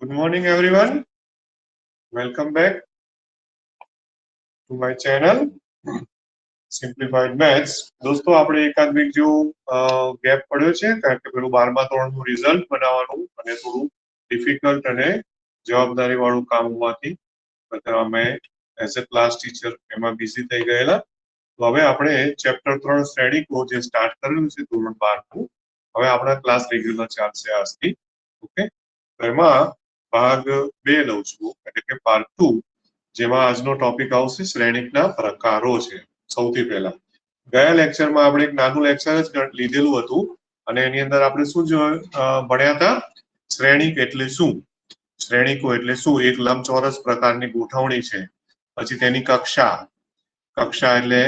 Good morning, everyone. Welcome back to my channel Simplified Maths. દોસ્તો આપણે એકાદ week જેવું ગેપ પડ્યો છે કારણ કે પેલું 12મા ધોરણનું રિઝલ્ટ બનાવવાનું અને થોડું ડિફિકલ્ટ અને જવાબદારી વાળું કામ હોવાથી અમે એઝ એ ક્લાસ ટીચર એમાં બિઝી થઈ ગયેલા. તો હવે આપણે ચેપ્ટર 3 શ્રેણીકો જે સ્ટાર્ટ કરેલું છે ધોરણ 12નું, હવે આપણા ક્લાસ રેગ્યુલર ચાલશે આજથી. ઓકે, તો એમાં ભાગ 2 લઉં છું એટલે કે પાર્ટ 2, જેમાં આજનો ટોપિક આવશે શ્રેણીકના પ્રકારો છે. સૌથી પહેલા ગયા લેક્ચરમાં આપણે એક નાનું લેક્ચર જ લીધેલું હતું અને એની અંદર આપણે શું ભણ્યા હતા? શ્રેણીક એટલે શું, શ્રેણીકો એટલે શું, એક લંબચોરસ પ્રકારની ગોઠવણી છે. પછી તેની કક્ષા, કક્ષા એટલે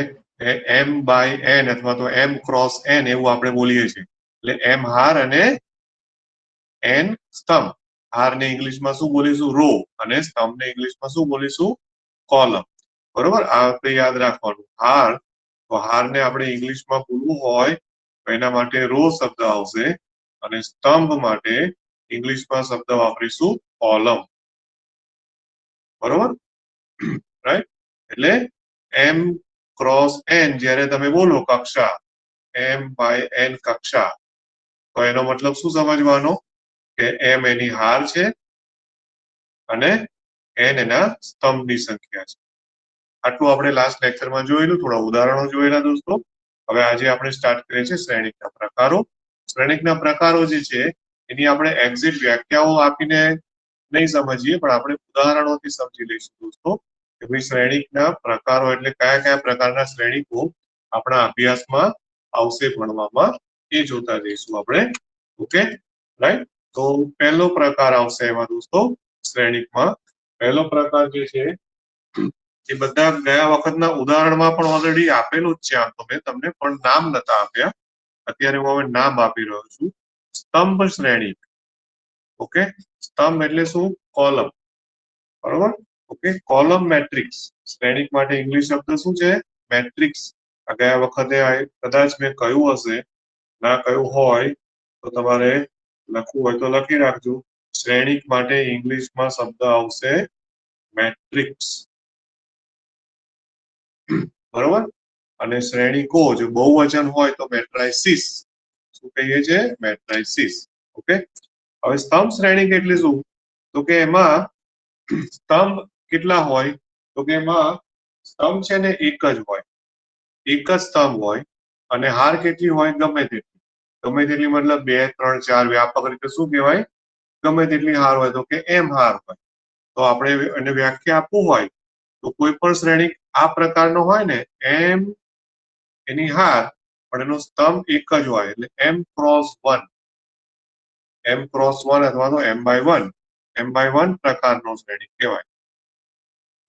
m બાય n અથવા તો m ક્રોસ n એવું આપણે બોલીએ છીએ. એટલે m હાર અને n સ્તંભ. હારને ઇંગ્લિશમાં શું બોલીશું? રો, અને સ્તંભને ઇંગ્લિશમાં શું બોલીશું? કોલમ. બરોબર, આ આપણે યાદ રાખવાનું. હાર, તો હારને આપણે ઇંગ્લિશમાં બોલવું હોય તો એના માટે રો શબ્દ આવશે અને સ્તંભ માટે ઇંગ્લિશમાં શબ્દ વાપરીશું કોલમ. બરોબર, રાઈટ? એટલે m ક્રોસ n જ્યારે તમે બોલો કક્ષા, m બાય n કક્ષા, તો એનો મતલબ શું સમજવાનો કે m એની હાર છે અને n એના સ્તંભની સંખ્યા છે. આટલું આપણે લાસ્ટ લેક્ચરમાં જોયેલું, થોડા ઉદાહરણો જોયેલા દોસ્તો. હવે આજે આપણે સ્ટાર્ટ કરીએ છીએ શ્રેણીકના પ્રકારો. શ્રેણીકના પ્રકારો જે છે એની આપણે એક્ઝેક્ટ વ્યાખ્યાઓ આપીને નહીં સમજીએ, પણ આપણે ઉદાહરણોથી સમજી લઈશું દોસ્તો કે ભાઈ શ્રેણીકના પ્રકારો એટલે કયા કયા પ્રકારના શ્રેણીકો આપણા અભ્યાસમાં આવશે ભણવામાં, એ જોતા જઈશું આપણે. Okay, right? તો પહેલો પ્રકાર આવશે એમાં દોસ્તો શ્રેણીકમાં. પહેલો પ્રકાર જે છે એ બધા ગયા વખતના ઉદાહરણમાં પણ ઓલરેડી આપેલું જ છે. આમ તો મેં તમને પણ નામ નતા આપ્યા, અત્યારે હું હવે નામ આપી રહ્યો છું. સ્તંભ શ્રેણીક. ઓકે, સ્તંભ એટલે શું? કોલમ. બરોબર, ઓકે. Column matrix. શ્રેણીક માટે ઇંગ્લિશ શબ્દ શું છે? મેટ્રિક્સ. ગયા વખતે કદાચ મેં કહ્યું હશે, ના કહ્યું હોય તો તમારે લખવું હોય તો લખી રાખજો. શ્રેણીક માટે ઇંગ્લિશમાં શબ્દ આવશે મેટ્રિક્સ. બરોબર, અને શ્રેણીકો જો બહુવચન હોય તો મેટ્રાઇસિસ. શું કહીએ છીએ? મેટ્રાઇસિસ. ઓકે, હવે સ્તંભ શ્રેણીક એટલે શું? તો કે એમાં સ્તંભ કેટલા હોય? તો કે એમાં સ્તંભ છે ને એક જ હોય, એક જ સ્તંભ હોય, અને હાર કેટલી હોય? ગમે તેટલી. ગમે તેટલી મતલબ 2, 3, 4, વ્યાપક રીતે શું કહેવાય? ગમે તેટલી હાર હોય, તો કે m હાર હોય. તો આપણે એને વ્યાખ્યા આપવું હોય તો કોઈ પણ શ્રેણીક આ પ્રકારનો હોય ને, m એની હાર પણ એનો સ્તંભ એક જ હોય, એટલે m ક્રોસ 1, m ક્રોસ 1 અથવા તો m બાય 1, m બાય 1 પ્રકારનો શ્રેણીક કહેવાય.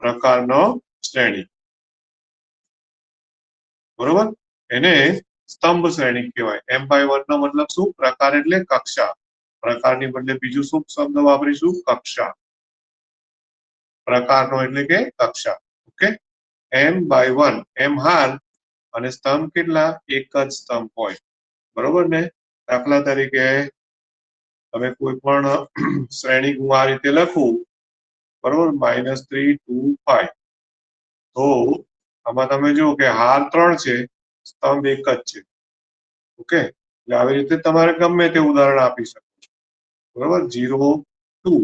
પ્રકારનો શ્રેણીક. બરોબર, એને સ્તંભ શ્રેણીક કહેવાય. m બાય 1 નો મતલબ શું? પ્રકાર એટલે કક્ષા. પ્રકારની બદલે બીજું શું શબ્દ વાપરીશું? કક્ષા. પ્રકારનો એટલે કે કક્ષા. ઓકે, m બાય 1, m હાર અને સ્તંભ કેટલા? એક જ સ્તંભ હોય. બરોબર ને? દાખલા તરીકે તમે કોઈ પણ શ્રેણીક હું આ રીતે લખું, બરોબર, -3, 2, 5, તો આમાં તમે જુઓ કે હાર 3 છે, સ્તંભ એક જ છે. ઓકે, એટલે આવી રીતે તમારે ગમે તે ઉદાહરણ આપી શકો છો. બરોબર, 0, 2.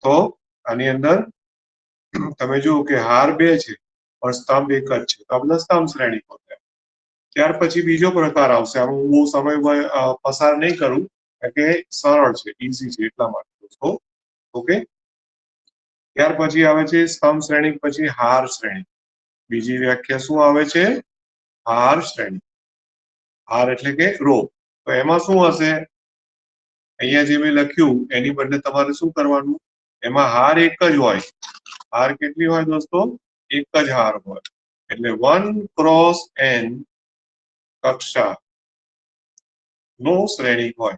તો આની અંદર તમે જુઓ કે હાર 2 છે પણ સ્તંભ એક જ છે, તો આપણે સ્તંભ શ્રેણીકો છે. ત્યાર પછી બીજો પ્રકાર આવશે. આમાં હું સમય પસાર નહીં કરું કારણ કે સરળ છે, ઈઝી છે એટલા માટે દોસ્તો. ઓકે, ત્યાર પછી આવે છે સ્તંભ શ્રેણીક પછી હાર શ્રેણીક. બીજી વ્યાખ્યા શું આવે છે? હાર શ્રેણીક. હાર એટલે કે રો. તો એમાં શું હશે? અહીંયા જે મેં લખ્યું એની બદલે તમારે શું કરવાનું? એમાં હાર એક જ હોય. હાર કેટલી હોય દોસ્તો? એક જ હાર હોય, એટલે 1 ક્રોસ n કક્ષા નો શ્રેણીક હોય.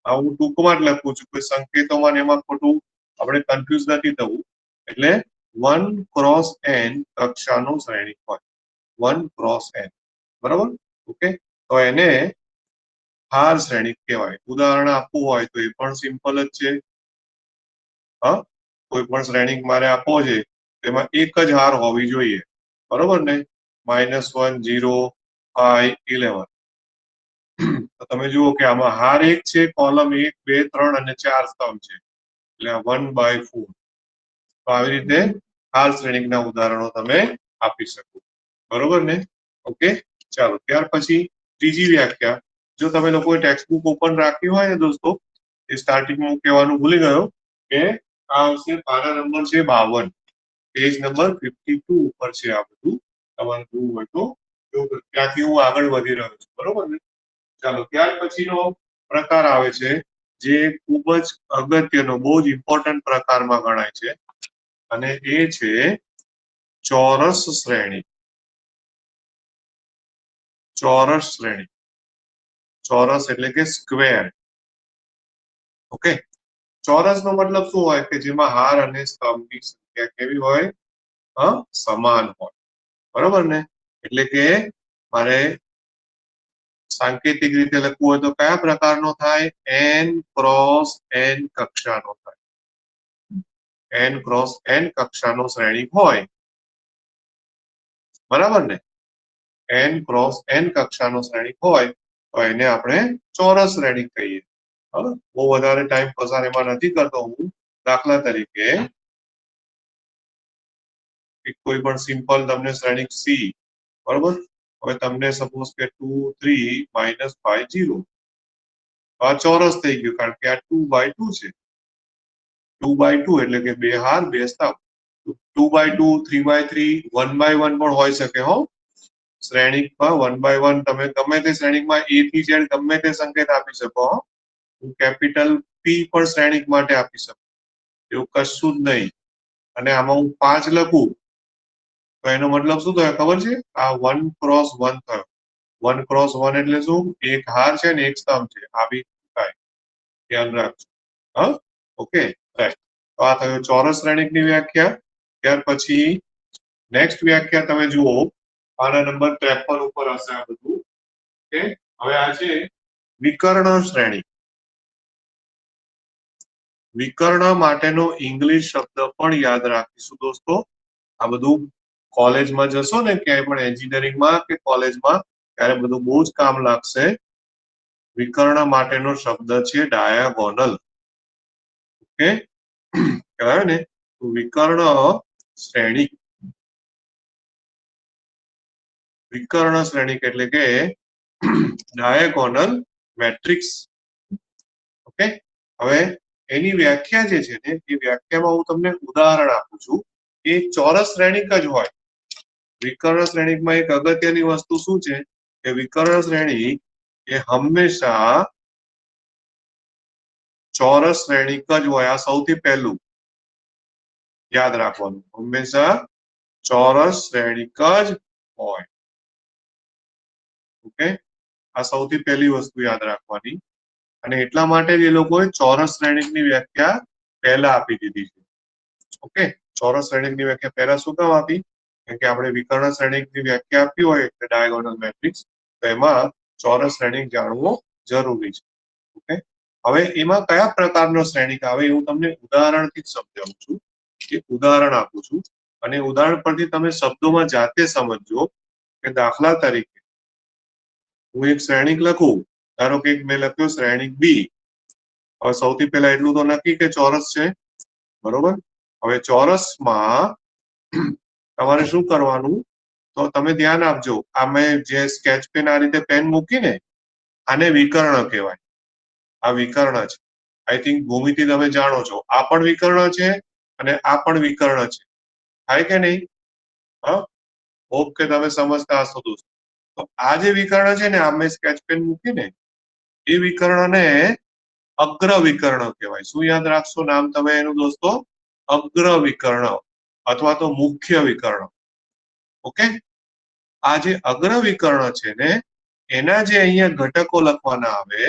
આ હું ટૂંકમાં જ લખું છું, કોઈ સંકેતોમાં એમાં ખોટું આપણે કન્ફ્યુઝ નથી થવું. એટલે 1 ક્રોસ n કક્ષાનો શ્રેણીક હોય. 1 ક્રોસ n. બરાબર, ઓકે. તો એને હાર શ્રેણી કહેવાય. ઉદાહરણ આપવું હોય તો એ પણ સિમ્પલ જ છે. હા, કોઈ પણ શ્રેણી મારે આપવો છે તેમાં એક જ હાર હોવી જોઈએ, બરોબર ને? -1, 0, 5, 11. તો તમે જુઓ કે આમાં હાર એક છે, કોલમ 1, 2, 3 અને 4 સ્તંભ છે, એટલે 1/4. તો આવી રીતે હાર શ્રેણીના ઉદાહરણો તમે આપી શકો, બરોબર ને? ઓકે, ચાલો ત્યાર પછી ત્રીજી વ્યાખ્યા. જો તમે લોકોએ ટેક્સ્ટબુક ઓપન રાખી હોય ને દોસ્તો, એ સ્ટાર્ટિંગમાં હું કહેવાનું ભૂલી ગયો કે આ આવશે પાના નંબર છે 52, પેજ નંબર 52 ઉપર છે આ બધું. તમારે જોવું હોય તો ત્યાંથી હું આગળ વધી રહ્યો છું, બરોબર ને? ચાલો ત્યાર પછીનો પ્રકાર આવે છે જે ખૂબ જ અગત્યનો, બહુ જ ઇમ્પોર્ટન્ટ પ્રકારમાં ગણાય છે, અને એ છે ચોરસ શ્રેણી. ચોરસ શ્રેણી, ચોરસ એટલે કે સ્ક્વેર. ઓકે, ચોરસ નો મતલબ શું હોય કે જેમાં હાર અને સ્તંભની સંખ્યા કેવી હોય? સમાન હોય, બરોબર ને? એટલે કે મારે સાંકેતિક રીતે લખવું હોય તો કયા પ્રકારનો થાય? n ક્રોસ n કક્ષાનો થાય. n ક્રોસ n કક્ષાનો શ્રેણી હોય, બરાબર ને? n ક્રોસ n કક્ષાનો શ્રેણી હોય તો એને આપણે ચોરસ શ્રેણી કહીએ. બહુ વધારે ટાઈમ પસાર એમાં નથી કરતો હું. દાખલા તરીકે કોઈ પણ સિમ્પલ તમને શ્રેણી સી, બરોબર? હવે તમને સપોઝ કે 2, 3, -5, 0. આ ચોરસ થઈ ગયું કારણ કે આ 2/2 છે. 2/2 એટલે કે બે હાર બે સ્તંભ. 2/2, 3/3, 1/1 પણ હોઈ શકે. શ્રેણીમાં 1/1 તમે ગમે તે શ્રેણીમાં A થી Z ગમે તે સંકેત આપી શકો. હું કેપિટલ P પણ શ્રેણી માટે આપી શકું, એવું કશું જ નહીં. અને આમાં હું 5 લખું તો એનો મતલબ શું થયો ખબર છે? આ 1 ક્રોસ 1 થયો. 1 ક્રોસ 1 એટલે શું? એક હાર છે ને એક સ્તંભ છે. આ બી થાય, ધ્યાન રાખજો. Okay, right. તો આ થયો ચોરસ શ્રેણીની વ્યાખ્યા. ત્યાર પછી નેક્સ્ટ વ્યાખ્યા તમે જુઓ, પાના નંબર 53 ઉપર હશે આ બધું. ઓકે, હવે આ છે વિકર્ણ શ્રેણી. વિકર્ણ માટેનો ઇંગ્લિશ શબ્દ પણ યાદ રાખીશું દોસ્તો. આ બધું કોલેજમાં જશો ને, ક્યાંય પણ એન્જિનિયરિંગમાં કે કોલેજમાં, ત્યારે બધું બહુ જ કામ લાગશે. વિકર્ણ માટેનો શબ્દ છે ડાયાગોનલ. ઓકે, કહેવાય ને વિકર્ણ શ્રેણી. વિકર્ણ શ્રેણી એટલે કે ડાયાગોનલ મેટ્રિક્સ. ઓકે, હવે એની વ્યાખ્યા જે છે ને, એ વ્યાખ્યામાં હું તમને ઉદાહરણ આપું છું. એ ચોરસ શ્રેણીક જ હોય. વિકર્ણ શ્રેણીમાં એક અગત્યની વસ્તુ શું છે કે વિકર્ણ શ્રેણી એ હંમેશા ચોરસ શ્રેણીક જ હોય. આ સૌથી પહેલું યાદ રાખવાનું, હંમેશા ચોરસ શ્રેણીક જ હોય. ઓકે, આ સૌથી પહેલી વસ્તુ યાદ રાખવાની. અને એટલા માટે જ એ લોકોએ ચોરસ શ્રેણીકની વ્યાખ્યા પહેલા આપી દીધી છે. ઓકે, ચોરસ શ્રેણીકની વ્યાખ્યા પહેલા શું કામ આપી? કારણ કે આપણે વિકર્ણ શ્રેણીકની વ્યાખ્યા આપી હોય એટલે ડાયાગોનલ મેટ્રિક્સ, તો એમાં ચોરસ શ્રેણીક જાણવો જરૂરી છે. ઓકે, હવે એમાં કયા પ્રકારનો શ્રેણીક આવે એ હું તમને ઉદાહરણથી જ સમજાવું છું. એક ઉદાહરણ આપું છું અને ઉદાહરણ પરથી તમે શબ્દોમાં જાતે સમજજો. કે દાખલા તરીકે હું એક શ્રેણીક લખું, ધારો કે મેં લખ્યો શ્રેણીક બી. હવે સૌથી પહેલા એટલું તો નક્કી કે ચોરસ છે, બરોબર? હવે ચોરસમાં તમારે શું કરવાનું? તો તમે ધ્યાન આપજો. આ મેં જે સ્કેચ પેન આ રીતે પેન મૂકીને, આને વિકર્ણ કહેવાય. આ વિકર્ણ છે. આઈ થિંક ભૂમિતિ તમે જાણો છો. આ પણ વિકર્ણ છે અને આ પણ વિકર્ણ છે. થાય કે નહીં? હોપ કે તમે સમજતા હશો દોસ્તો. તો આ જે વિકર્ણ છે ને, આ મેં સ્કેચ પેન મૂકીને, એ વિકર્ણને અગ્ર વિકર્ણ કહેવાય. શું યાદ રાખશો નામ તમે એનું દોસ્તો? અગ્ર વિકર્ણ અથવા તો મુખ્ય વિકર્ણ. ઓકે, આ જે અગ્ર વિકર્ણ છે ને, એના જે અહીંયા ઘટકો લખવાના આવે,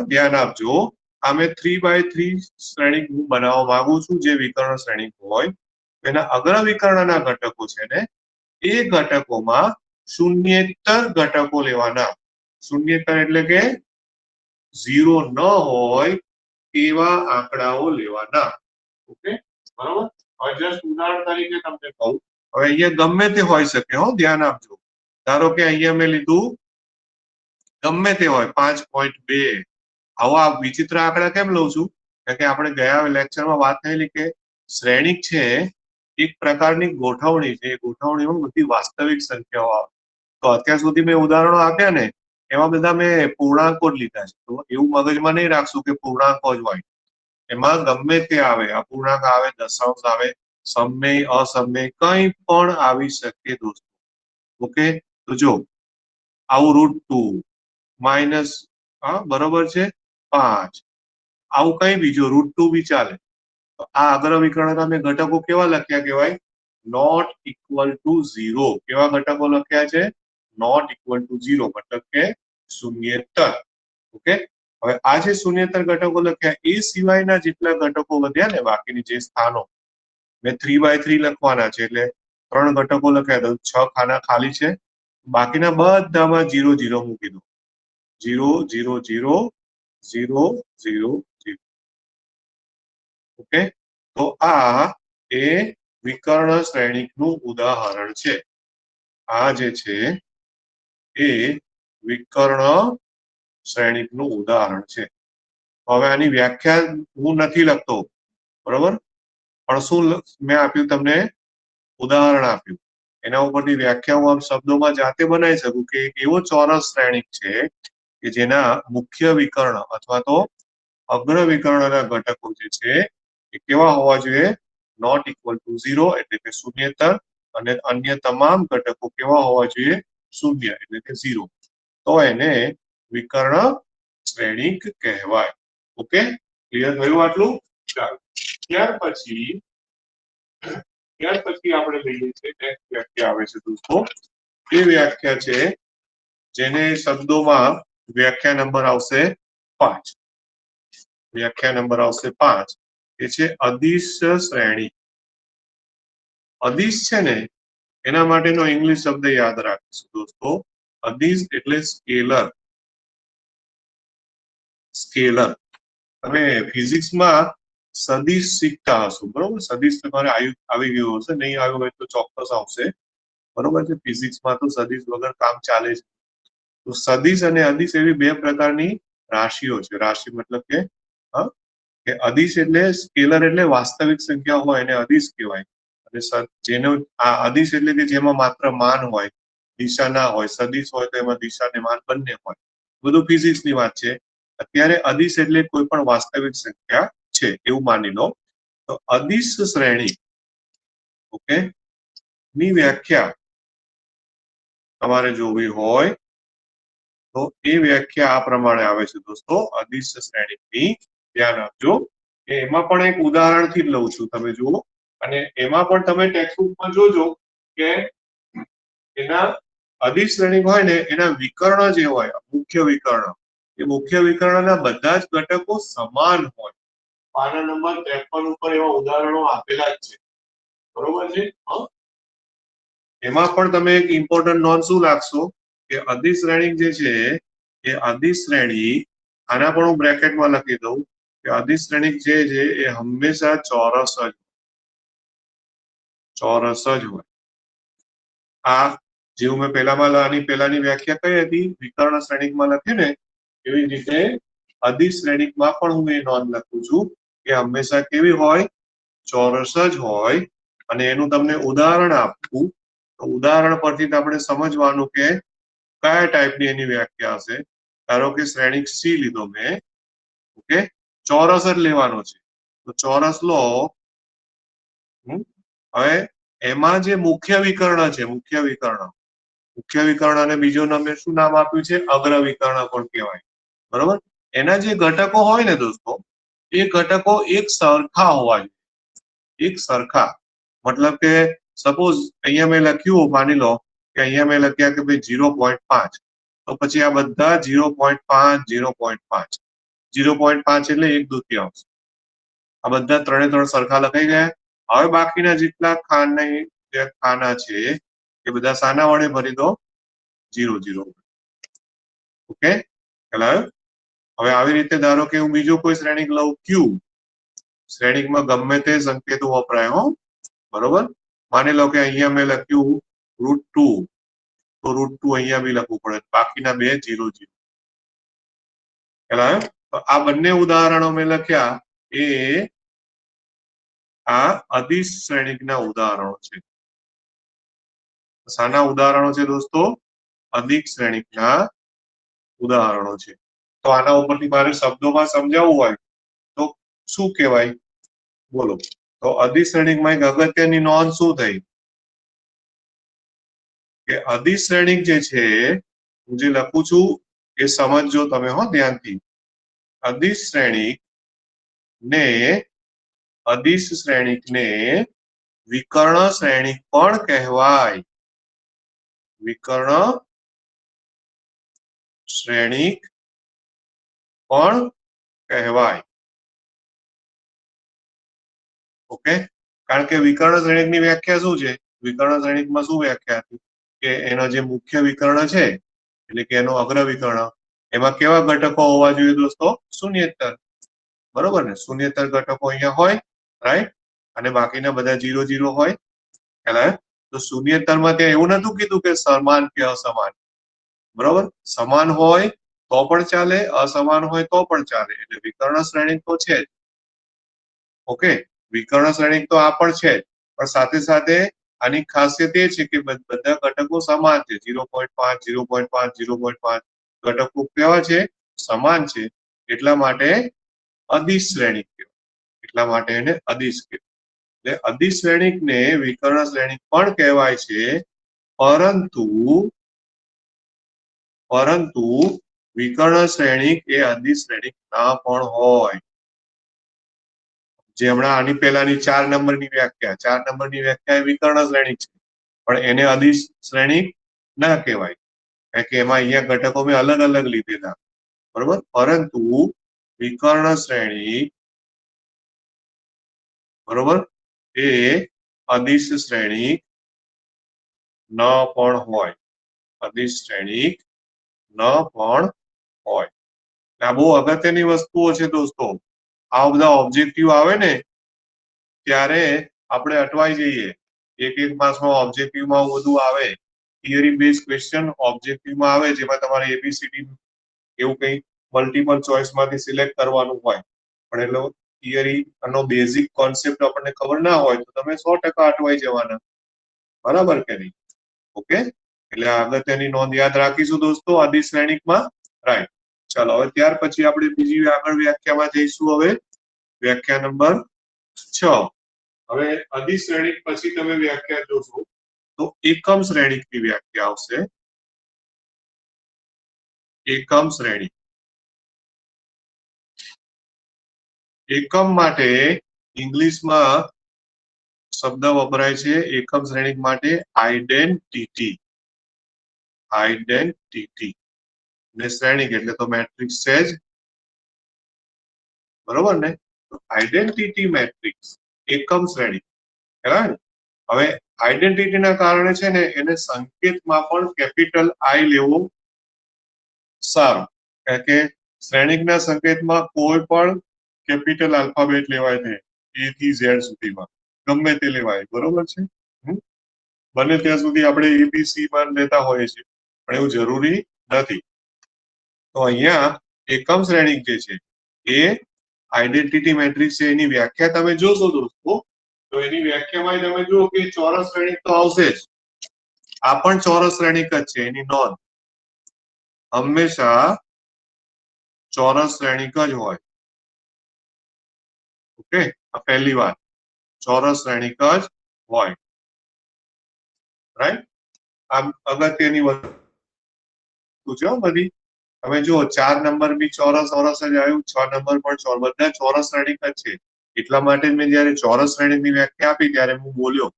ધ્યાન આપજો. આ મેં 3x3 શ્રેણીક હું બનાવવા માંગુ છું, જે વિકર્ણ શ્રેણીક હોય. એના અગ્ર વિકર્ણના ઘટકો છે ને, એ ઘટકોમાં શૂન્યેતર ઘટકો લેવાના. શૂન્યેતર એટલે કે 0 ન હોય એવા આંકડાઓ લેવાના. ઓકે, બરાબર. હવે જસ્ટ ઉદાહરણ તરીકે તમને કહું, હવે અહીંયા ગમે તે હોઈ શકે, હો ધ્યાન આપજો. ધારો કે અહીંયા મેં લીધું ગમે તે હોય 5.2. આવા વિચિત્ર આંકડા કેમ લઉં છું? કારણ કે આપણે ગયા લેક્ચરમાં વાત થયેલી કે શ્રેણિક છે એક પ્રકારની ગોઠવણી છે. એ ગોઠવણીમાં બધી વાસ્તવિક સંખ્યાઓ આવે. તો અત્યાર સુધી મેં ઉદાહરણો આપ્યા ને, એમાં બધા મેં પૂર્ણાંકો જ લીધા છે. તો એવું મગજમાં નહીં રાખશું કે પૂર્ણાંકો જ હોય. એમાં ગમે તે આવે, અપૂર્ણાંક આવે, દશાંશ આવે, સમય, અસમય, કંઈ પણ આવી શકે દોસ્તો. ઓકે, તો જો આવું √2 માઇનસ, હા બરોબર છે, 5, આવું કઈ બીજું √2 બી ચાલે. તો આ અગ્ર વિકર્ણના મેં ઘટકો કેવા લખ્યા કહેવાય? Not equal to 0. કેવા ઘટકો લખ્યા છે? નોટ ઇક્વલ ટુ 0, મતલબ કે શૂન્યેતર. ઓકે, હવે આ જે શૂન્યેતર ઘટકો લખ્યા એ સિવાયના જેટલા ઘટકો વધ્યા ને, બાકીની જે સ્થાનો મેં 3x3 લખવાના છે, એટલે 3 ઘટકો લખ્યા તો 6 ખાના ખાલી છે. બાકીના બધામાં 0 0 મૂકી દો. 0 0 0 0 0 0. ઓકે, તો આ એ વિકર્ણ શ્રેણિકનું ઉદાહરણ છે. આ જે છે એ વિકર્ણ શ્રેણિકનું ઉદાહરણ છે. હવે આની વ્યાખ્યા હું નથી લખતો, બરોબર, પણ શું મેં આપ્યું તમને? ઉદાહરણ આપ્યું. એના ઉપરથી વ્યાખ્યા હું આમ શબ્દોમાં જાતે બનાવી શકું કે એવો ચોરસ શ્રેણિક છે કે જેના મુખ્ય વિકર્ણ અથવા તો અગ્ર વિકર્ણના ઘટકો જે છે એ કેવા હોવા જોઈએ? નોટ ઇક્વલ ટુ 0, એટલે કે શૂન્યેતર, અને અન્ય તમામ ઘટકો કેવા હોવા જોઈએ? શૂન્ય, એટલે કે 0. તો એને વિકર્ણ શ્રેણિક કહેવાય. ઓકે, ક્લિયર થયું આટલું? ચાલો, ત્યાર પછી આપણે લઈએ છીએ નેક્સ્ટ વ્યાખ્યા આવે છે દોસ્તો. એ વ્યાખ્યા છે જેને શબ્દોમાં વ્યાખ્યા નંબર આવશે 5. વ્યાખ્યા નંબર આવશે 5. એ છે અદિશ શ્રેણી. અદિશ છે ને, એના માટેનો ઇંગ્લિશ શબ્દ યાદ રાખીશું દોસ્તો. અદિશ એટલે સ્કેલર. સ્કેલર. તમે ફિઝિક્સમાં સદિશ શીખતા હશો, બરોબર? સદિશ તમારે આવી ગયું હશે, નહીં આવ્યું હોય તો ચોક્કસ આવશે, બરોબર છે? ફિઝિક્સમાં તો સદિશ વગર કામ ચાલે છે. તો સદિશ અને અદિશ એવી બે પ્રકારની રાશિઓ છે. રાશિ મતલબ કે અદિશ એટલે સ્કેલર, એટલે વાસ્તવિક સંખ્યા હોય એને અદિશ કહેવાય. અને જેનો આ અદિશ એટલે કે જેમાં માત્ર માન હોય, દિશા ના હોય. સદિશ હોય તો એમાં દિશા અને માન બંને હોય. બધું ફિઝિક્સ ની વાત છે. અત્યારે અદિશ એટલે કોઈ પણ વાસ્તવિક સંખ્યા છે એવું માની લો. તો અદિશ શ્રેણી, ઓકે, ની વ્યાખ્યા તમારે જોવી હોય તો એ વ્યાખ્યા આ પ્રમાણે આવે છે દોસ્તો. અદિશ શ્રેણીની ધ્યાન આપજો કે એમાં પણ એક ઉદાહરણ થી જ લઉં છું, તમે જુઓ. અને એમાં પણ તમે ટેક્સ્ટબુકમાં જોજો કે એના અદિશ શ્રેણી હોય ને, એના વિકર્ણ જે હોય, મુખ્ય વિકર્ણ, એ મુખ્ય વિકર્ણના બધા જ ઘટકો સમાન હોય. પાના નંબર 53 ઉપર એવા ઉદાહરણો આપેલા જ છે, બરોબર છે? એમાં પણ તમે એક ઇમ્પોર્ટન્ટ નોંધ શું રાખશો કે અદિશ શ્રેણી જે છે એ અદિશ શ્રેણી, આના પણ હું બ્રેકેટમાં લખી દઉં કે અદિશ શ્રેણી જે છે એ હંમેશા ચોરસ જ હોય. આ જેવું મેં પહેલાની વ્યાખ્યા કઈ હતી, વિકર્ણ શ્રેણીમાં લખી ને, એવી રીતે અદિશ શ્રેણીમાં પણ હું એ નોંધ લખું છું કે હંમેશા કેવી હોય? ચોરસ જ હોય. અને એનું તમને ઉદાહરણ આપવું, તો ઉદાહરણ પરથી આપણે સમજવાનું કે કયા ટાઈપની એની વ્યાખ્યા હશે. ધારો કે શ્રેણિક સી લીધો મેં, ઓકે, ચોરસ જ લેવાનો છે. તો ચોરસ લો. હવે એમાં જે મુખ્ય વિકર્ણ છે, મુખ્ય વિકર્ણ અને બીજો મેં શું નામ આપ્યું છે? અગ્ર વિકર્ણ પણ કહેવાય, બરોબર? એના જે ઘટકો હોય ને દોસ્તો, એ ઘટકો એક સરખા હોવા જોઈએ. એક સરખા, મતલબ કે સપોઝ અહીંયા મેં લખ્યું, માની લો કે અહીંયા મેં લખ્યા કે ભાઈ 0.5, તો પછી આ બધા 0.5 0.5 0.5 એટલે 1/2. આ બધા 3 સરખા લખાઈ ગયા. હવે બાકીના જેટલા ખાના છે એ બધા સાના વડે ભરી દો? 0 0. ઓકે, ખ્યાલ આવ્યો? હવે આવી રીતે ધારો કે હું બીજો કોઈ શ્રેણિક લઉં ક્યુ, શ્રેણિકમાં ગમે તે સંકેતો વપરાય હો, બરોબર. માની લો કે અહીંયા મેં લખ્યું √2, તો √2 અહીંયા બી લખવું પડે, બાકીના બે 0 0. તો આ બંને ઉદાહરણો મેં લખ્યા એ આ અદિશ શ્રેણિકના ઉદાહરણો છે. શાના ઉદાહરણો છે દોસ્તો? અદિશ શ્રેણિકના ઉદાહરણો છે. તો આના ઉપરથી મારે શબ્દોમાં સમજાવવું હોય તો શું કહેવાય? બોલો. તો અદિશ શ્રેણિકમાં એક અગત્યની નોંધ શું થઈ કે અદિશ શ્રેણિક જે છે, હું જે લખું છું એ સમજજો તમે હો ધ્યાનથી. અદિશ શ્રેણિક ને અદિશ શ્રેણિકને વિકર્ણ શ્રેણિક પણ કહેવાય. વિકર્ણ શ્રેણિક પણ કહેવાય. ઓકે, કારણ કે વિકર્ણ શ્રેણિકની વ્યાખ્યા શું છે? વિકર્ણ શ્રેણિકમાં શું વ્યાખ્યા હતી કે એનો જે મુખ્ય વિકર્ણ છે એટલે કે એનો અગ્ર વિકર્ણ, એમાં કેવા ઘટકો હોવા જોઈએ દોસ્તો? શૂન્યેતર, બરોબર ને? શૂન્યેતર ઘટકો અહીંયા હોય, રાઈટ, અને બાકીના બધા 0 0 હોય. તો શૂન્યેતરમાં ત્યાં એવું નતું કીધું કે સમાન કે અસમાન, બરોબર. સમાન હોય તો પણ ચાલે, અસમાન હોય તો પણ ચાલે, એટલે વિકર્ણ શ્રેણિક તો છે જ. ઓકે, વિકર્ણ શ્રેણિક તો આ પણ છે જ, પણ સાથે સાથે આની ખાસિયત એ છે કે બધા ઘટકો સમાન છે. 0.5 0.5 0.5 ઘટકો કેવા છે? સમાન છે. એટલા માટે અદિશ શ્રેણિક કહેવાય. એટલા માટે એને અદિશ કહેવાય. એટલે અદિશ શ્રેણિકને વિકર્ણ શ્રેણિક પણ કહેવાય છે, પરંતુ વિકર્ણ શ્રેણિક એ અદિશ શ્રેણિક ના પણ હોય. જે હમણાં આની પહેલાની 4 નંબરની વ્યાખ્યા, 4 નંબરની વ્યાખ્યા એ વિકર્ણ શ્રેણિક છે, પણ એને અદિશ શ્રેણિક ના કહેવાય, કારણ કે એમાં અહીંયા ઘટકો મેં અલગ અલગ લીધેલા, બરોબર. પરંતુ વિકર્ણ શ્રેણિક, બરોબર, એ અદિશ શ્રેણિક ન પણ હોય. અદિશ શ્રેણિક ન પણ હોય. આ બહુ અગત્યની વસ્તુઓ છે દોસ્તો. આ બધા ઓબ્જેક્ટિવ આવે ને ત્યારે આપણે અટવાઈ જઈએ. એક માસમાં ઓબ્જેક્ટિવમાં બધું આવે, થિયરી બેઝ ક્વેશ્ચન ઓબ્જેક્ટિવમાં આવે, જેમાં તમારે એબીસીડી એવું કંઈ મલ્ટિપલ ચોઇસમાંથી સિલેક્ટ કરવાનું હોય, પણ એટલે થિયરી નો બેઝિક કોન્સેપ્ટ આપણને ખબર ના હોય તો તમે 100% અટવાઈ જવાના, બરાબર કે નહીં? ઓકે, એટલે અગત્યની નોંધ યાદ રાખીશું દોસ્તો અદિશ શ્રેણિકમાં, રાઈટ. ચાલો, હવે ત્યાર પછી આપણે બીજી આગળ વ્યાખ્યામાં જઈશું. હવે વ્યાખ્યા નંબર 6. હવે અદિશ શ્રેણિક પછી તમે વ્યાખ્યા જોશો તો એકમ શ્રેણિકની વ્યાખ્યા આવશે. એકમ શ્રેણિક. એકમ માટે ઇંગ્લિશમાં શબ્દ વપરાય છે એકમ શ્રેણિક માટે આઇડેન્ટિટી. આઇડેન્ટિટી ને શ્રેણિક એટલે તો મેટ્રિક્સ છે જ, બરોબર ને? આઇડેન્ટિટી મેટ્રિક્સ એકમ શ્રેણિક કહેવાય. હવે આઇડેન્ટિટીના કારણે છે ને એને સંકેતમાં પણ કેપિટલ આઈ લેવો સારું, કારણ કે શ્રેણિકના સંકેતમાં કોઈ પણ કેપિટલ આલ્ફાબેટ લેવાય છે, A થી Z સુધીમાં ગમે તે લેવાય, બરોબર છે? બને ત્યાં સુધી આપણે ABC માં લેતા હોઈએ છીએ, પણ એવું જરૂરી નથી. તો અહીંયા એકમ શ્રેણિક જે છે એ આઇડેન્ટિટી મેટ્રિક્સ છે. એની વ્યાખ્યા તમે જોશો દોસ્તો તો એની વ્યાખ્યામાં તમે જુઓ કે ચોરસ શ્રેણિક તો આવશે જ. આ પણ ચોરસ શ્રેણિક જ છે, એની નોંધ. હંમેશા ચોરસ શ્રેણિક જ હોય. ઓકે, આ પહેલી વાત, ચોરસ શ્રેણિક જ હોય, રાઈટ. આમ અગત્યની વસ્તુ છે બધી. તમે જુઓ 4 નંબર બી ચોરસ જ આવ્યું, 6 નંબર પણ ચોરસ, બધા ચોરસ શ્રેણિક જ છે. એટલા માટે મેં જયારે ચોરસ શ્રેણિકની વ્યાખ્યા આપી ત્યારે હું બોલ્યો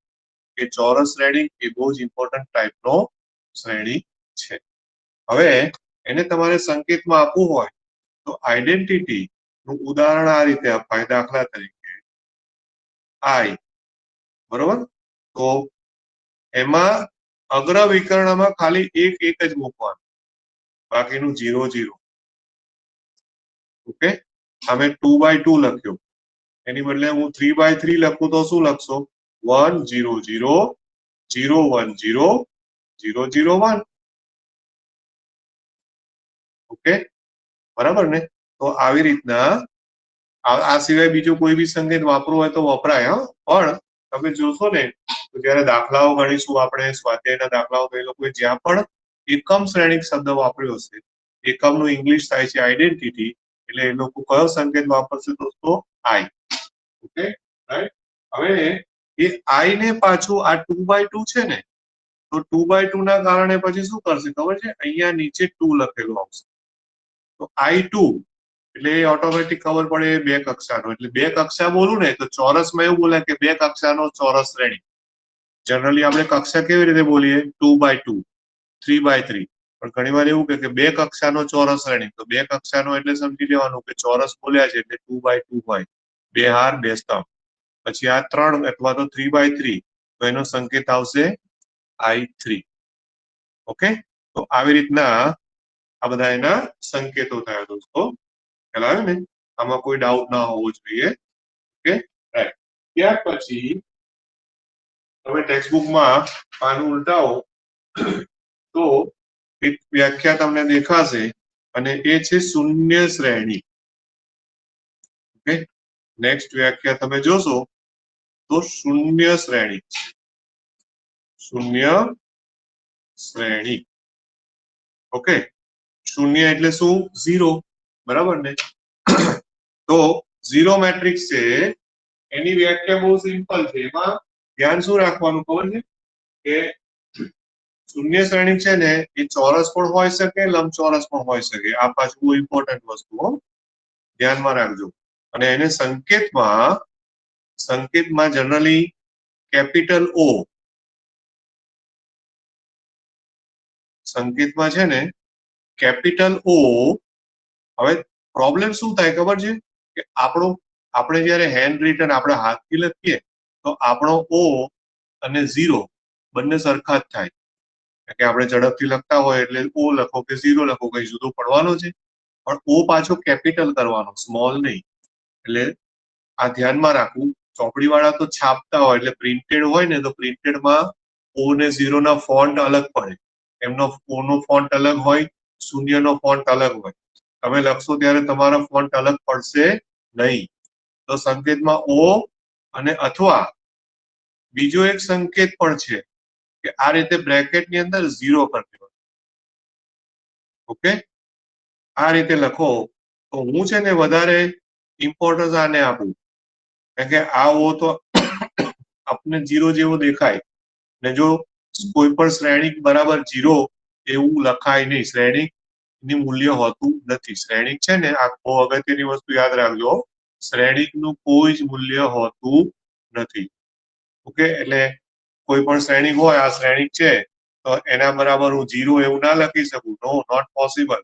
કે ચોરસ શ્રેણિક એ બહુ જ ઇમ્પોર્ટન્ટ ટાઈપનો શ્રેણિક છે. હવે એને તમારે સંકેતમાં આપવું હોય તો આઇડેન્ટિટી નું ઉદાહરણ આ રીતે અપાય. દાખલા તરીકે આઈ, બરોબર, તો એમાં અગ્ર વિકર્ણમાં ખાલી એક જ મૂકવાનું, બાકીનું 0 0. ઓકે, અમે 2/2 લખ્યો, એની બદલે હું 3/3 લખું તો શું લખશો? 1 0 0 0 1 0 0 0 1. ઓકે, બરાબર ને? તો આવી રીતના આ સિવાય બીજો કોઈ બી સંકેત વાપરવો હોય તો વપરાય. પણ તમે જોશો ને તો જયારે દાખલાઓ ગણીશું આપણે, સ્વાધ્યાયના દાખલાઓ, તો એ લોકોએ જ્યાં પણ એકમ શ્રેણિક શબ્દ વાપર્યો હશે, એકમનું ઇંગ્લિશ થાય છે આઈડેન્ટિટી, એટલે એ લોકો કયો સંકેત વાપરશે દોસ્તો? આઈ. Okay, right. હવે એ આઈ ને પાછું આ 2/2 છે ને, તો 2/2 ના કારણે પછી શું કરશે ખબર છે? અહીંયા નીચે 2 લખેલું આવશે, તો I2 એટલે ઓટોમેટિક ખબર પડે બે કક્ષાનો, એટલે બે કક્ષા બોલું ને તો ચોરસમાં એવું બોલે કે બે કક્ષાનો ચોરસ શ્રેણી. જનરલી આપણે કક્ષા કેવી રીતે બોલીએ? 2/2, 3/3. પણ ઘણી વાર એવું કે બે કક્ષાનો ચોરસ શ્રેણી, તો બે કક્ષાનો એટલે સમજી લેવાનું કે ચોરસ બોલ્યા છે એટલે 2/2 હોય, બે હાર બે સ્તંભ. પછી આ 3 અથવા તો 3/3, તો એનો સંકેત આવશે I3. ઓકે, તો આવી રીતના આ બધા એના સંકેતો થયા દોસ્તો. ખ્યાલ આવ્યો ને? આમાં કોઈ ડાઉટ ના હોવો જોઈએ. Okay, right. ત્યાર પછી તમે ટેક્સ્ટબુકમાં પાનું ઉલટાવો તો એક વ્યાખ્યા તમને દેખાશે, અને એ છે શૂન્ય શ્રેણી. ઓકે, નેક્સ્ટ વ્યાખ્યા તમે જોશો તો શૂન્ય શ્રેણી. શૂન્ય શ્રેણી. ઓકે, શૂન્ય એટલે શું? 0. બરાબર ને? તો 0 મેટ્રિક્સ છે, એની વ્યાખ્યા બહુ સિમ્પલ છે. એમાં ધ્યાન શું રાખવાનું ખબર છે? કે શૂન્ય શ્રેણી છે ને એ ચોરસ પણ હોઈ શકે, લંબચોરસ પણ હોઈ શકે. આ પાછું બહુ ઇમ્પોર્ટન્ટ વસ્તુ, ધ્યાનમાં રાખજો. અને એને સંકેતમાં જનરલી કેપિટલ O, સંકેતમાં છે ને કેપિટલ O. હવે પ્રોબ્લેમ શું થાય ખબર છે? કે આપણે જયારે હેન્ડ રિટન આપણે હાથથી લખીએ તો આપણો O અને 0 બંને સરખા જ થાય. કે આપણે ઝડપથી લખતા હોય એટલે O લખો કે 0 લખો, કઈ જુદો પડવાનો છે? પણ O પાછો કેપિટલ કરવાનો, સ્મોલ નહીં. એટલે આ ધ્યાનમાં રાખવું. ચોપડી વાળા તો છાપતા હોય એટલે પ્રિન્ટેડ હોય ને, તો પ્રિન્ટેડમાં O ને 0 ના ફોન્ટ અલગ પડે. એમનો O નો ફોન્ટ અલગ હોય, શૂન્યનો ફોન્ટ અલગ હોય. તમે લખશો ત્યારે તમારો ફોન્ટ અલગ પડશે નહીં. તો સંકેતમાં O અને અથવા બીજો એક સંકેત પણ છે કે આ રીતે બ્રેકેટની અંદર 0 કરી દેવાનો. ઓકે, આ રીતે લખો તો હું છે ને વધારે ઇમ્પોર્ટન્સ આને આપું, કારણ કે આ O તો આપને 0 જેવો દેખાય, ને જો કોઈ પણ શ્રેણિક બરાબર 0 એવું લખાય નહીં. શ્રેણિક ની મૂલ્ય હોતું નથી. શ્રેણિક છે ને, આ બહુ અગત્યની વસ્તુ યાદ રાખજો, શ્રેણિકનું કોઈ જ મૂલ્ય હોતું નથી. ઓકે, એટલે કોઈ પણ શ્રેણિક હોય, આ શ્રેણિક છે તો એના બરાબર હું 0 એવું ના લખી શકું. નો, નોટ પોસિબલ.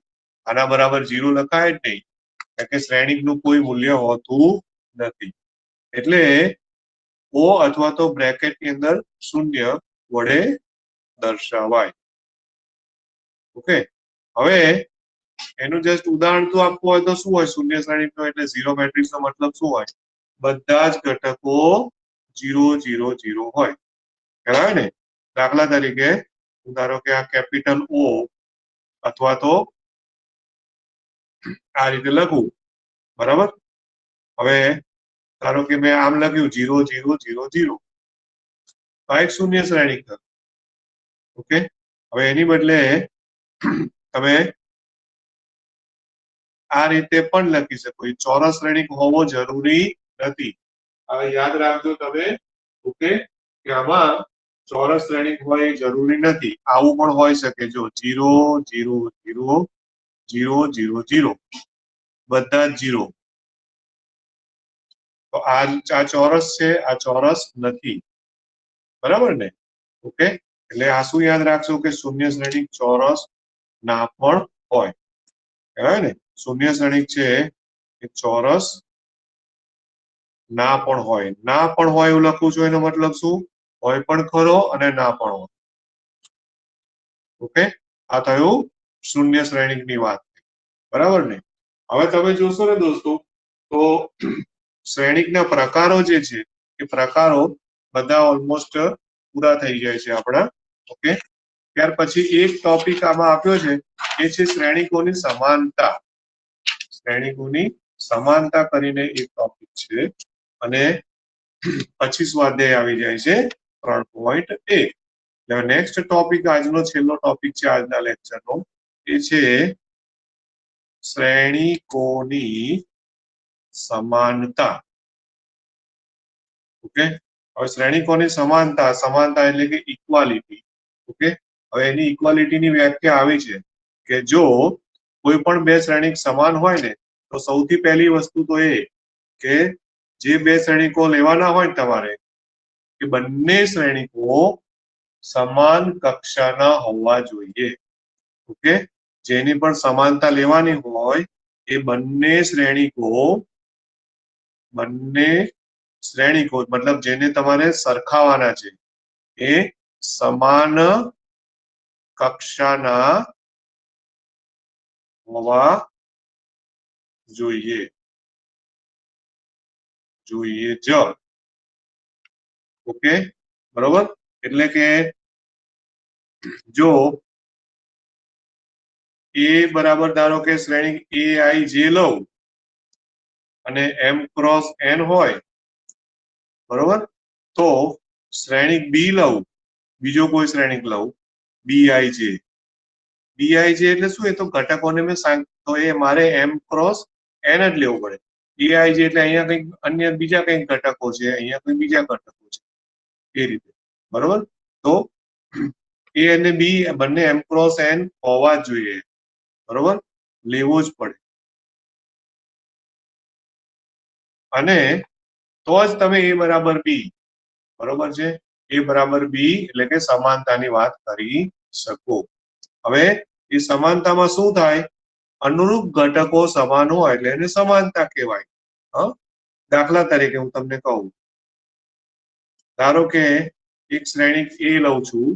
આના બરાબર 0 લખાય જ નહીં, કારણ કે શ્રેણિકનું કોઈ મૂલ્ય હોતું નથી. એટલે O અથવા તો બ્રેકેટની અંદર શૂન્ય વડે દર્શાવાય. ઓકે, હવે એનું જસ્ટ ઉદાહરણ તો આપવું હોય તો શું હોય? શૂન્ય શ્રેણીનો એટલે 0 મેટ્રિક્સ નો મતલબ શું હોય? બધા જ ઘટકો 0 0 0 હોય. ખ્યાલ આવે ને? દાખલા તરીકે ધારો કે આ કેપિટલ O અથવા તો આ રીતે લખું, બરાબર? હવે ધારો કે મેં આમ લખ્યું 0 0 0 0, આ એક શૂન્ય શ્રેણી થયું. ઓકે, હવે એની બદલે તમે આ રીતે પણ લખી શકો. એ ચોરસ શ્રેણિક હોવો જરૂરી નથી. હવે યાદ રાખજો તમે. ઓકે, કે આમાં ચોરસ શ્રેણિક હોય એ જરૂરી નથી. આવું પણ હોઈ શકે. જો 0 0 0 0 0 0, બધા જ 0. તો આ ચોરસ છે, આ ચોરસ નથી. બરાબર ને? ઓકે, એટલે આ શું યાદ રાખશો કે શૂન્ય શ્રેણિક ચોરસ ના પણ હોય. કહેવાય ને, શૂન્ય શ્રેણિક છે એ ચોરસ ના પણ હોય. ના પણ હોય એવું લખું છું, એનો મતલબ શું? હોય પણ ખરો અને ના પણ હોય. ઓકે, આ થયું શૂન્ય શ્રેણિક ની વાત. બરાબર ને? હવે તમે જોશો ને દોસ્તો તો શ્રેણિકના પ્રકારો જે છે એ પ્રકારો બધા ઓલમોસ્ટ પૂરા થઈ જાય છે આપણા. ઓકે, ત્યાર પછી એક ટોપિક આમાં આપ્યો છે એ છે શ્રેણિકોની સમાનતા. શ્રેણિકોની સમાનતા કરીને એક ટોપિક છે અને પછી સ્વાધ્યાય આવી જાય છે 3.1. એટલે નેક્સ્ટ ટોપિક આજનો છેલ્લો ટોપિક છે આજના લેક્ચરનો એ છે શ્રેણિકોની સમાનતા. ઓકે, હવે શ્રેણિકોની સમાનતા, સમાનતા એટલે કે ઇક્વાલિટી. ઓકે, હવે એની ઇક્વાલિટીની વ્યાખ્યા આવી છે કે જો કોઈ પણ બે શ્રેણિક સમાન હોય ને તો સૌથી પહેલી વસ્તુ તો એ કે જે બે શ્રેણિકો લેવાના હોય ને તમારે એ બંને શ્રેણિકો સમાન કક્ષાના હોવા જોઈએ. ઓકે, જેની પણ સમાનતા લેવાની હોય એ બંને શ્રેણિકો મતલબ જેને તમારે સરખાવાના છે એ સમાન કક્ષાના હોવા જોઈએ જ. ઓકે, બરોબર. એટલે કે જો એ બરાબર ધારો કે શ્રેણિક એ આઈ જે લઉં અને એમ ક્રોસ એન હોય, બરોબર, તો શ્રેણિક બી લઉં, બીજો કોઈ શ્રેણિક લઉં બીઆઈ જે. બીઆઈ જે એટલે શું? એ તો ઘટકોને મેં તો એ મારે એમ ક્રોસ એન જ લેવું પડે. એઆઈ જે એટલે અહીંયા કંઈક અન્ય બીજા કંઈક ઘટકો છે, અહીંયા કોઈ બીજા ઘટકો છે, એ રીતે. બરોબર, તો એ અને બી બંને એમ ક્રોસ એન હોવા જ જોઈએ. બરોબર, લેવો જ પડે. અને તો જ તમે એ બરાબર બી, બરોબર છે, એ બરાબર બી એટલે કે સમાનતાની વાત કરી શકો. હવે એ સમાનતામાં શું થાય? અનુરૂપ ઘટકો સમાન હોય એટલે એને સમાનતા કહેવાય. દાખલા તરીકે હું તમને કહું, ધારો કે એક શ્રેણિક એ લઉં છું,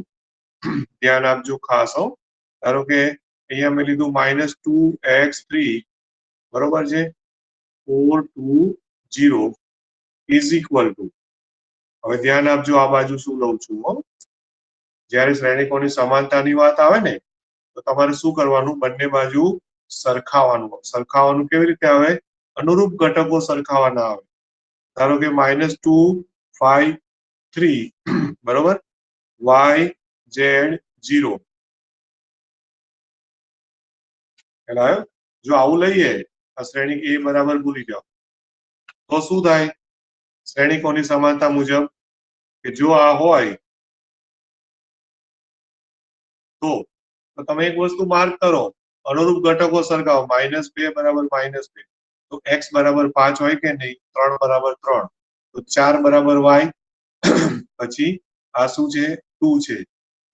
ધ્યાન આપજો ખાસ. ધારો કે અહીંયા મેં લીધું -2x3, બરોબર છે, 420 ઇઝ ઇક્વલ ટુ. હવે ધ્યાન આપજો આ બાજુ શું લઉં છું. જ્યારે શ્રેણિકોની સમાનતાની વાત આવે ને તો તમારે શું કરવાનું? બંને બાજુ સરખાવાનું. સરખાવાનું કેવી રીતે આવે? અનુરૂપ ઘટકો સરખાવાના આવે. ધારો કે -2 5 3, બરોબર, y z 0. જો આવું લઈએ આ શ્રેણિક એ બરાબર ભૂલી જાઓ તો શું થાય? શ્રેણિકોની સમાનતા મુજબ કે જો આ હોય તો તમે એક વસ્તુ માર્ક કરો, અનુરૂપ ઘટકો સરખાવો. -2 બરાબર -2, તો x બરાબર 5 હોય કે નહીં? 3 બરાબર 3, તો 4 બરાબર y, પછી આ શું છે? 2 છે,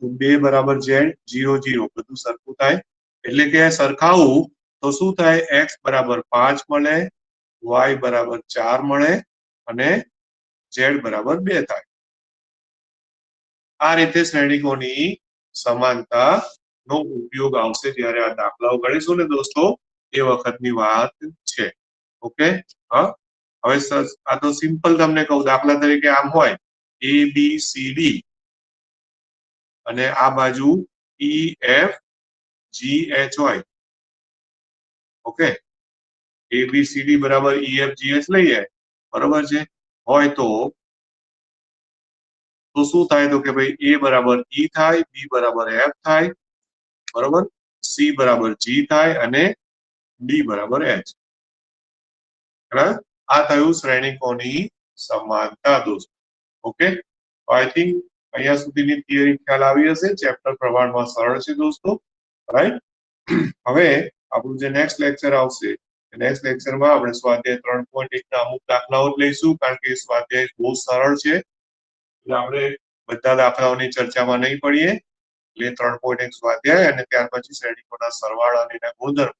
તો 2 બરાબર z 0 0, બધું સરખું થાય. એટલે કે સરખાવું તો શું થાય? x બરાબર 5 મળે, y બરાબર 4 મળે અને z બરાબર 2 થાય. આ રીતે શ્રેણિકોની સમાનતા નો ઉપયોગ આવશે જ્યારે આ દાખલાઓ ગણીશું ને દોસ્તો એ વખતની વાત છે. ઓકે, હા. હવે આ તો સિમ્પલ તમને કહું, દાખલા તરીકે આમ હોય એ બી સી ડી અને આ બાજુ ઈ એફ જી એચ હોય. ઓકે, એ બી સી ડી બરાબર ઈ એફ જી એચ લઈએ, બરોબર છે, હોય તો શું થાય? તો કે ભાઈ એ બરાબર ઈ થાય, બી બરાબર એફ થાય, બરોબર, સી બરાબર જી થાય અને ડી બરાબર એચ. આ થયું શ્રેણિકોની સમાનતા દોસ્તો. ઓકે, આઈ થિંક અહીંયા સુધીની થિયરી ખ્યાલ આવી હશે. ચેપ્ટર પ્રમાણમાં સરળ છે દોસ્તો, રાઈટ. હવે આપણું જે નેક્સ્ટ લેક્ચર આવશે, નેક્સ્ટ લેક્ચરમાં આપણે સ્વાધ્યાય 3.1 ના અમુક દાખલાઓ લઈશું, કારણ કે સ્વાધ્યાય બહુ સરળ છે એટલે આપણે બધા દાખલાઓની ચર્ચામાં નહીં પડીએ. એટલે 3.1 સ્વાધ્યાય અને ત્યાર પછી શ્રેણિકોના સરવાળા અને એના ગુણધર્મ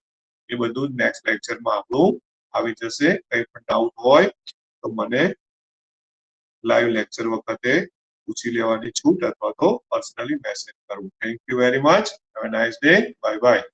એ બધું જ નેક્સ્ટ લેક્ચરમાં આપણું આવી જશે. કંઈ પણ ડાઉટ હોય તો મને લાઈવ લેક્ચર વખતે પૂછી લેવાની છૂટ અથવા તો પર્સનલી મેસેજ કરવું. Thank you very much. Have a nice day. Bye bye.